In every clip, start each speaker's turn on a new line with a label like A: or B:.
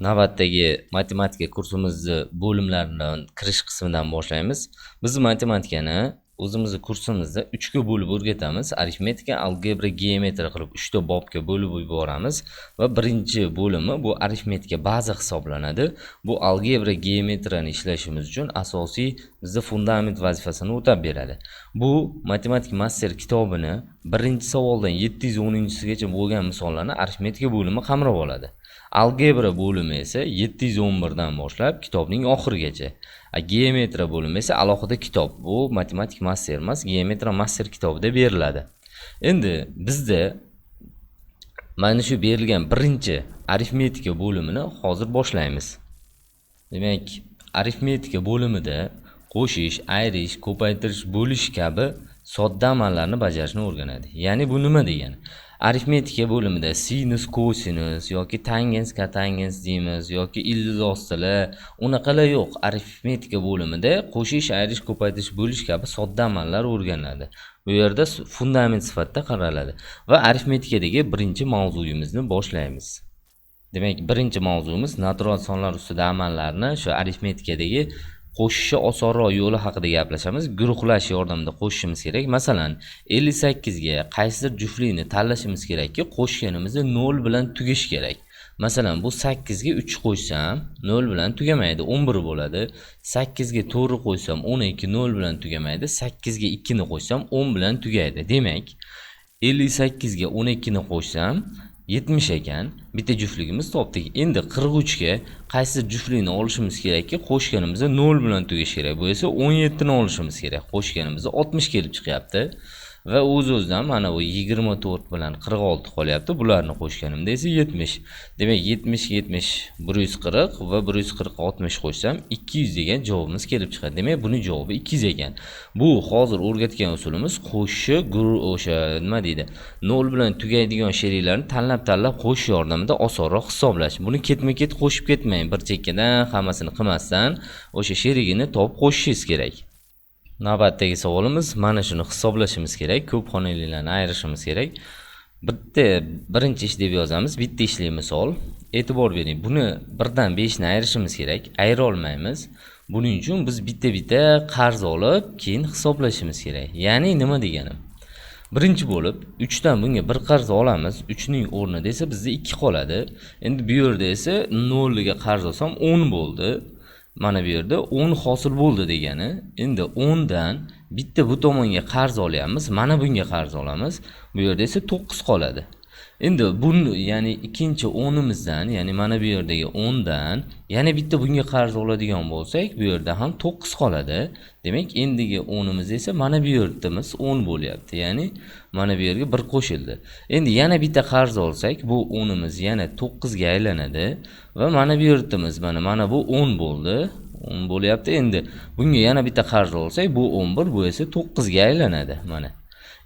A: Navbatdagi matematika kursimizni bo'limlaridan kirish qismidan boshlaymiz. Biz matematikani o'zimizni kursimizda 3 ga bo'lib o'rgatamiz. Arifmetika, algebra, geometriya qilib 3 ta bobga bo'lib yuboramiz va birinchi bo'limi bu arifmetika baza hisoblanadi. Bu algebra, geometriyani ishlashimiz uchun asosiy bizga fundament vazifasini o'tab beradi. Bu matematik master kitobini birinchi savoldan 710-gacha bo'lgan misollarni arifmetika bo'limi qamrab oladi. Algebra bo'limi esa 711 dan boshlab kitobning oxirigacha. Geometriya bo'limi esa alohida kitob. Bu matematik master emas, geometriya master kitobida beriladi. Endi bizda mana shu berilgan birinchi arifmetika bo'limini hozir boshlaymiz. Demak, arifmetika bo'limida qo'shish, ayirish, ko'paytirish, bo'lish kabi sodda amallarni bajarishni o'rganadi. Ya'ni bu nima degani? Arifmetika bo'limida sinus, kosinus yoki tangens, kotangens deymiz yoki ildiz-ostilar unaqalar yo'q. Arifmetika bo'limida qo'shish, ayirish, ko'paytirish, bo'lish kabi sodda amallar o'rganiladi. Bu yerda fundament sifatida qaraladi va arifmetikadagi birinchi mavzuyimizni boshlaymiz. Demak, birinchi mavzuimiz natural sonlar ustida amallarni shu arifmetikadagi qo'shishi osonroq yo'li haqida gaplashamiz. Guruhlash yordamida qo'shishimiz kerak. Masalan, 58 ga qaysidir juftlikni tanlashimiz kerakki, qo'shganimizda 0 bilan tugash kerak. Masalan, bu 8 ga 3 qo'shsam 0 bilan tugamaydi, 11 bo'ladi. 8 ga 4 qo'shsam 12 0 bilan tugamaydi. 8 ga 2 ni qo'shsam 10 bilan tugaydi. Demak, 58 ga 12 ni qo'shsam 70 ekan. Bitta juftligimiz topdik. Endi 43 ga qaysi juftlikni olishimiz kerakki, qo'shganimizda 0 bilan tugash kerak. Bu esa 17 ni olishimiz kerak. Qo'shganimizda 60 kelib chiqyapti. Va o'z-o'zidan mana bu 24 bilan 46 qolyapti. Bularni qo'shganimda esa 70. Demak, 70 70 140 va 140 60 qo'shsam 200 degan javobimiz kelib chiqadi. Demak, buning javobi 200 ekan. Bu hozir o'rgatgan usulimiz qo'shishi o'sha nima deydi? 0 bilan tugaydigan sheriklarni tanlab qo'shish yordamida osonroq hisoblash. Buni ketma-ket qo'shib ketmang. Bir chekkadan hammasini qilmasdan o'sha sherigini topib qo'shishingiz kerak. Navbatdagi savolimiz mana shuni hisoblashimiz kerak. Ko'p xonalilarni ayirishimiz kerak. Birinchi ish deb yozamiz. Bitta ishli misol. E'tibor bering. Buni 1 dan 5 ni ayirishimiz kerak. Ayira olmaymiz. Buning uchun biz bitta qarz olib, keyin hisoblashimiz kerak. Ya'ni nima deganim? Birinchi bo'lib 3 dan bunga 1 qarz olamiz. 3 ning o'rnida esa bizda 2 qoladi. Endi bu yerda esa 0 ga qarz olsam 10 bo'ldi. Mana bu yerda 10 hosil bo'ldi degani. Endi 10 dan bitta bu tomonga qarz olyapmiz, mana bunga qarz olamiz. Bu yerda esa 9 qoladi. Endi buni, ya'ni ikkinchi 10imizdan, ya'ni mana bu yerdagi 10 dan yana bitta bunga qarz oladigan bo'lsak, bu yerda ham 9 qoladi. Demak, endigi 10imiz esa mana bu yerdamiz 10 bo'lyapti. Ya'ni mana bu yerga 1 qo'shildi. Endi yana bitta qarz olsak, bu 10imiz yana 9 ga aylanadi va mana bu yerdamiz mana bu 10 bo'ldi. 10 bo'lyapti. Endi bunga yana bitta qarz olsak, bu 11, bu esa 9 ga aylanadi. Mana.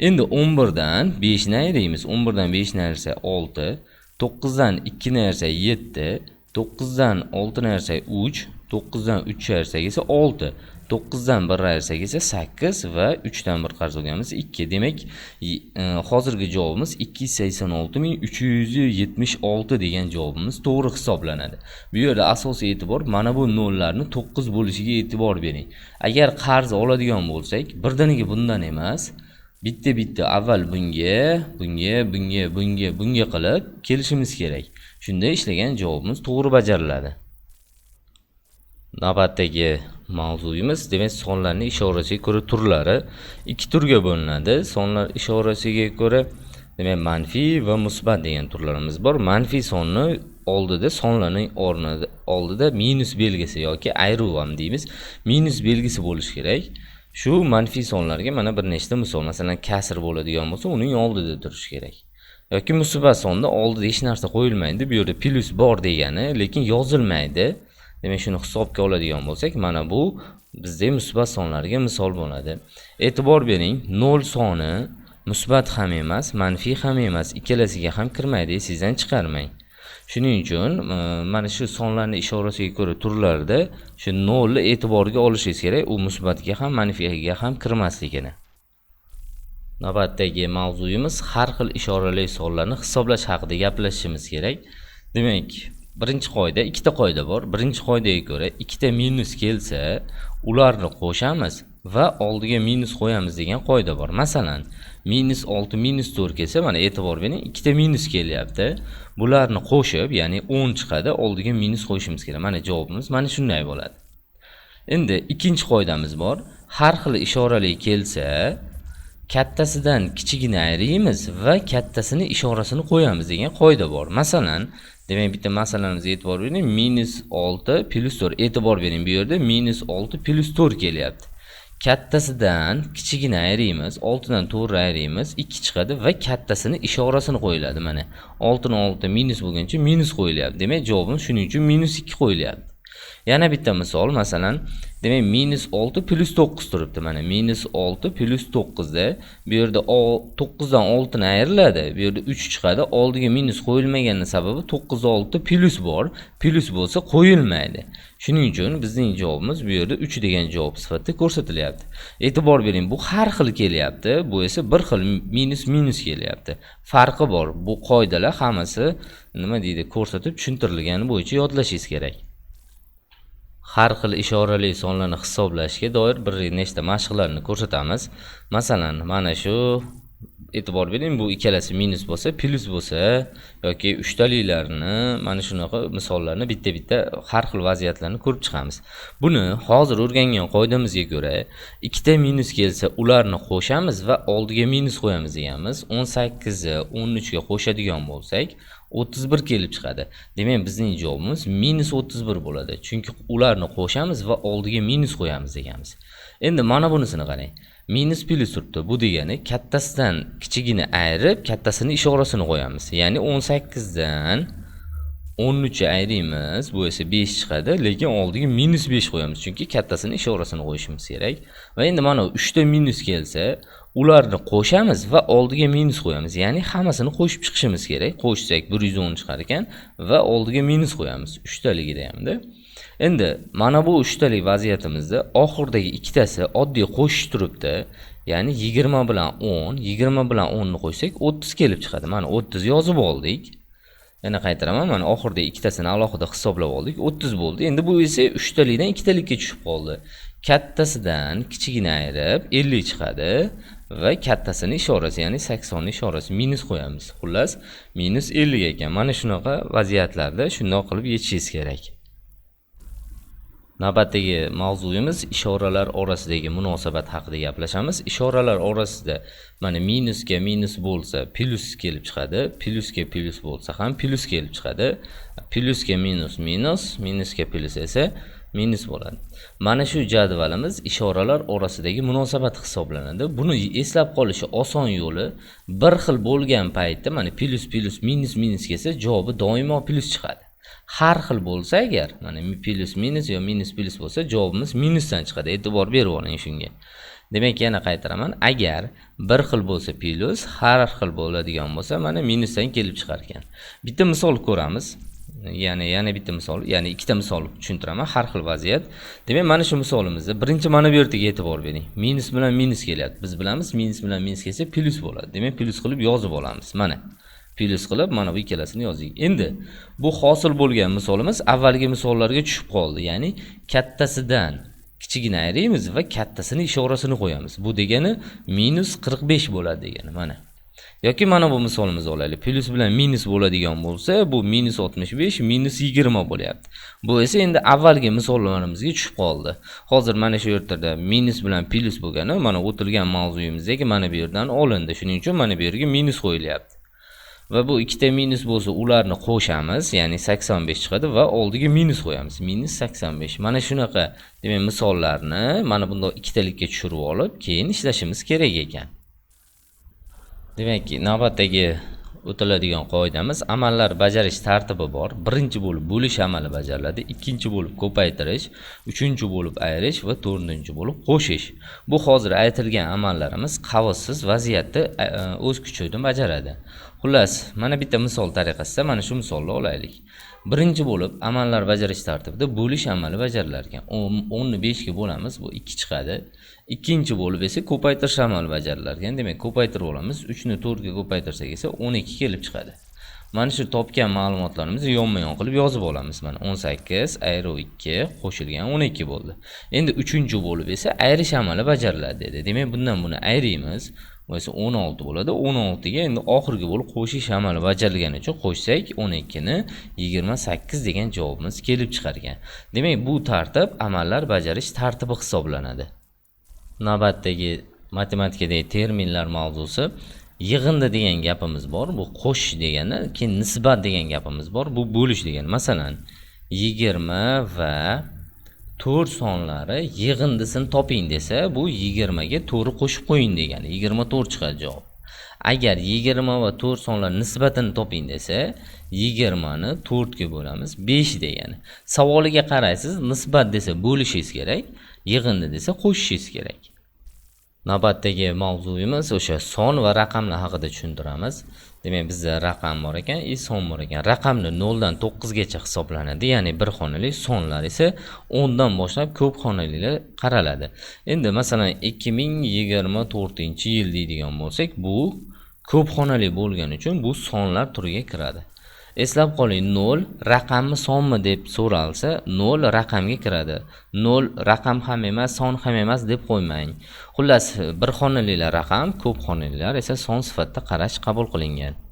A: Endi 11 dan 5 ni ayiramiz. 11 dan 5 ni ayirsak 6, 9 dan 2 ni ayirsak 7, 9 dan 6 ni ayirsak 3, 9 dan 3 ayirsak esa 6, 9 dan 1 ayirsak esa 8 va 3 dan 1 qarz olganimiz 2. Demak, hozirgi javobimiz 286.376 degan javobimiz to'g'ri hisoblanadi. Bu yerda asosiy e'tibor mana bu nollarni 9 bo'lishiga e'tibor bering. Agar qarz oladigan bo'lsak, birdaniga bundan emas, bitta avval bunga qilib kelishimiz kerak. Shunda ishlagan javobimiz to'g'ri bajariladi. Navbatdagi mavzuyimiz, demak, sonlarning ishorasiga ko'ra turlari 2 turga bo'linadi. Sonlar ishorasiga ko'ra, demak, manfiy va musbat degan turlarimiz bor. Manfiy sonni oldida, sonlarning oldida minus belgisi yoki ayruv ham deymiz. Minus belgisi bo'lishi kerak. Shu manfiy sonlarga mana bir nechta misol, masalan, kasr bo'ladigan bo'lsa, uning oldida turishi kerak. Yoki musbat sonda oldida hech narsa qo'yilmaydi. Bu yerda plus bor degani, lekin yozilmaydi. Demak, shuni hisobga oladigan bo'lsak, mana bu bizning musbat sonlarga misol bo'ladi. E'tibor bering, 0 soni musbat ham emas, manfiy ham emas, ikkalasiga ham kirmaydi, sizdan chiqarmang. Shuning uchun mana shu sonlarning ishorasiga ko'ra turlarda shu 0 ni e'tiborga olishingiz kerak. U musbatga ham, manfiyga ham kirmasligini. Navbatdagi mavzuyimiz har xil ishorali sonlarni hisoblash haqida gaplashishimiz kerak. Demak, birinchi qoida, ikkita qoida bor. Birinchi qoidaga ko'ra, ikkita minus kelsa, ularni qo'shamiz va oldiga minus qo'yamiz degan qoida bor. Masalan, minus 6 minus 4 kelsa, mana e'tibor bering, ikkita minus kelyapti. Bularni qo'shib, ya'ni 10 chiqadi, oldiga minus qo'yishimiz kerak. Mana javobimiz mana shunday bo'ladi. Endi ikkinchi qoidamiz bor. Har xil ishorali kelsa, kattasidan kichigini ayiramiz va kattasini ishorasini qo'yamiz degan qoida bor. Masalan, demak bitta masalamizga e'tibor bering. minus 6 plus 4. E'tibor bering, bu yerda minus 6 plus 4 kelyapti. Kattasidan kichigini ayiramiz, 6 dan 4 ayiramiz, 2 chiqadi va kattasini ishorasini qo'yiladi. Mana 6 dan 6 minus bo'lguncha minus qo'yilyapti. Demak, javobimiz shuning uchun minus 2 qo'yilyapti. Yana bitta misol, masalan, demak minus 6 plus 9 turibdi. Mana minus 6 plus 9 da bu yerda 9 dan 6 ni ayriladi. Bu yerda 3 chiqadi. Oldiga minus qo'yilmaganning sababi 9 6 plus bor. Plus bo'lsa qo'yilmaydi. Shuning uchun bizning javobimiz bu yerda 3 degan javob sifatida ko'rsatilyapti. E'tibor bering, bu har xil kelyapti, bu esa bir xil minus kelyapti. Farqi bor. Bu qoidalar hammasi nima deydi, ko'rsatib tushuntirilgani bo'yicha yodlashingiz kerak. Har xil ishorali sonlarni hisoblashga doir bir nechta mashqlarni ko'rsatamiz. Masalan, mana shu e'tibor bering, bu ikkalasi minus bo'lsa, plus bo'lsa yoki uchtalilarni mana shunaqa misollarni bitta-bitta har xil vaziyatlarni ko'rib chiqamiz. Buni hozir o'rgangan qoidamizga ko'ra, ikkita minus kelsa, ularni qo'shamiz va oldiga minus qo'yamiz deganmiz. 18 ni 13 ga qo'shadigan bo'lsak, 31 kelib chiqadi. Demak, bizning javobimiz minus 31 bo'ladi. Chunki ularni qo'shamiz va oldiga minus qo'yamiz deganmiz. Endi mana bunisini qarang. Minus plus turibdi. Bu degani kattasidan kichigini ayirib, kattasini ishorasini qo'yamiz. Ya'ni 18 dan 13 ayiramiz, bu esa 5 chiqadi, lekin oldiga minus 5 qo'yamiz. Chunki kattasini ishorasini qo'yishimiz kerak. Va endi mana 3 ta minus kelsa, ularni qo'shamiz va oldiga minus qo'yamiz. Ya'ni hammasini qo'shib chiqishimiz kerak. Qo'shsak 110 chiqar ekan va oldiga minus qo'yamiz. 3 taligida hamda. Endi mana bu 3 talik vaziyatimizda oxirdagi ikkitasi oddiy qo'shish turibdi. Ya'ni 20 bilan 10, 20 bilan 10 ni qo'shsak 30 kelib chiqadi. Mana 30 yozib oldik. Yana qaytaraman, mana oxirda ikkitasini alohida hisoblab oldik. 30 bo'ldi. Endi bu esa 3 talikdan 2 talikka tushib qoldi. Kattasidan kichigini ayirib 50 chiqadi va kattasini ishorasi, ya'ni 80 ni ishorasi minus qo'yamiz. Xullas, minus 50 ekan. Mana shunaqa vaziyatlarda shunday qilib yechishingiz kerak. Navbatdagi mavzuyimiz ishoralar orasidagi munosabat haqida gaplashamiz. Ishoralar orasida mana minusga minus bo'lsa, plus kelib chiqadi. Plusga plus bo'lsa ham plus kelib chiqadi. Plusga minus minus, minusga plus esa minus bo'ladi. Mana shu jadvalimiz ishoralar orasidagi munosabat hisoblanadi. Buni eslab qolishi oson yo'li, bir xil bo'lgan paytda mana plus plus minus minus kelsa, javobi doimo plus chiqadi. Har xil bo'lsa agar, mana plus minus yo minus plus bo'lsa, javobimiz minusdan chiqadi. E'tibor berib oling shunga. Demak, yana qaytaraman. Agar bir xil bo'lsa plus, har xil bo'ladigan bo'lsa, mana minusdan kelib chiqar ekan. Bitta misol ko'ramiz. Yana bitta misol, ya'ni ikkita misol tushuntiraman, har xil vaziyat. Demak, mana shu misolimizda birinchi mana bu yerga e'tibor bering. Minus bilan minus kelyapti. Biz bilamiz, minus bilan minus kelsa plus bo'ladi. Demak, plus qilib yozib olamiz. Mana plus qilib mana bu ikkalasini yozdik. Endi bu hosil bo'lgan misolimiz avvalgi misollarga tushib qoldi. Ya'ni kattasidan kichigini ayiramiz va kattasini ishorasini qo'yamiz. Bu degani minus 45 bo'ladi degani. Mana. Yoki mana bu misolimizni olaylik. Plus bilan minus bo'ladigan bo'lsa, bu minus 65, minus 20 bo'lyapti. Bu esa endi avvalgi misollarimizga tushib qoldi. Hozir mana shu yerda minus bilan plus bo'lgani, mana o'tilgan mavzuyimizdagi mana bu yerdan olindi. Shuning uchun mana bu yerga minus qo'yilyapti. Va bu ikkita minus bo'lsa, ularni qo'shamiz, ya'ni 85 chiqadi va oldiga minus qo'yamiz. Minus 85. Mana shunaqa, demak, misollarni mana bunday ikkitalikka tushirib olib, keyin ishlashimiz kerak ekan. Demak, navbatdagi o'tiladigan qoidamiz amallar bajarish tartibi bor. Birinchi bo'lib bo'lish amali bajariladi, ikkinchi bo'lib ko'paytirish, uchinchi bo'lib ayirish va to'rtinchi bo'lib qo'shish. Bu hozir aytilgan amallarimiz qavsiz vaziyatda o'z kuchi bilan bajaradi. Xullas, mana bitta misol tariqasida mana shu misolni olaylik. Birinchi bo'lib amallar bajarish tartibida bo'lish amali bajarilar ekan. 10 ni 5 ga bo'lamiz, bu 2 chiqadi. Ikkinchi bo'lib esa ko'paytirish amali bajarilar ekan. Demak, ko'paytirib olamiz. 3 ni 4 ga ko'paytirsak esa 12 kelib chiqadi. Mana shu topgan ma'lumotlarimizni yonma-yon qilib yozib olamiz. Mana 18 ayru 2 qo'shilgan 12 bo'ldi. Endi 3-bo'lib esa ayrish amali bajariladi dedi. Demak, bundan buni ayriymiz. Bu esa 16 bo'ladi. 16 ga endi oxirgi bo'lib qo'shish amali bajarilgani uchun qo'shsak 12 ni 28 degan javobimiz kelib chiqar ekan. Demak, bu tartib amallar bajarish tartibi hisoblanadi. Navbatdagi matematikadagi terminlar mavzusi yig'indi degan gapimiz bor. Bu qo'shish degani, keyin nisbat degan gapimiz bor. Bu bo'lish degani. Masalan, 20 va 4 sonlari yig'indisini toping desa, bu 20 ga 4 qo'shib qo'ying degani. 24 chiqadi javob. Agar 20 va 4 sonlar nisbatini toping desa, 20 ni 4 ga bo'lamiz, 5 degani. Savoliga qaraysiz, nisbat desa bo'lishingiz kerak, yig'indi desa qo'shishingiz kerak. Navbatdagi mavzuyimiz o'sha son va raqamlar haqida tushuntiramiz. Demak, bizda raqam bor ekan, son bor ekan. Raqamni 0 dan 9 gacha hisoblanadi, ya'ni bir xonali, sonlar esa 10 dan boshlab ko'p xonalilar qaraladi. Endi masalan 2024-yil deydigan bo'lsak, bu ko'p xonali bo'lgani uchun bu sonlar turiga kiradi. Eslab qoling, 0 raqammi sonmi deb so'ralsa, 0 raqamga kiradi. 0 raqam ham emas, son ham emas deb qo'ymang. Xullas, bir xonalilar raqam, ko'p xonalilar esa son sifatida qarash qabul qilingan.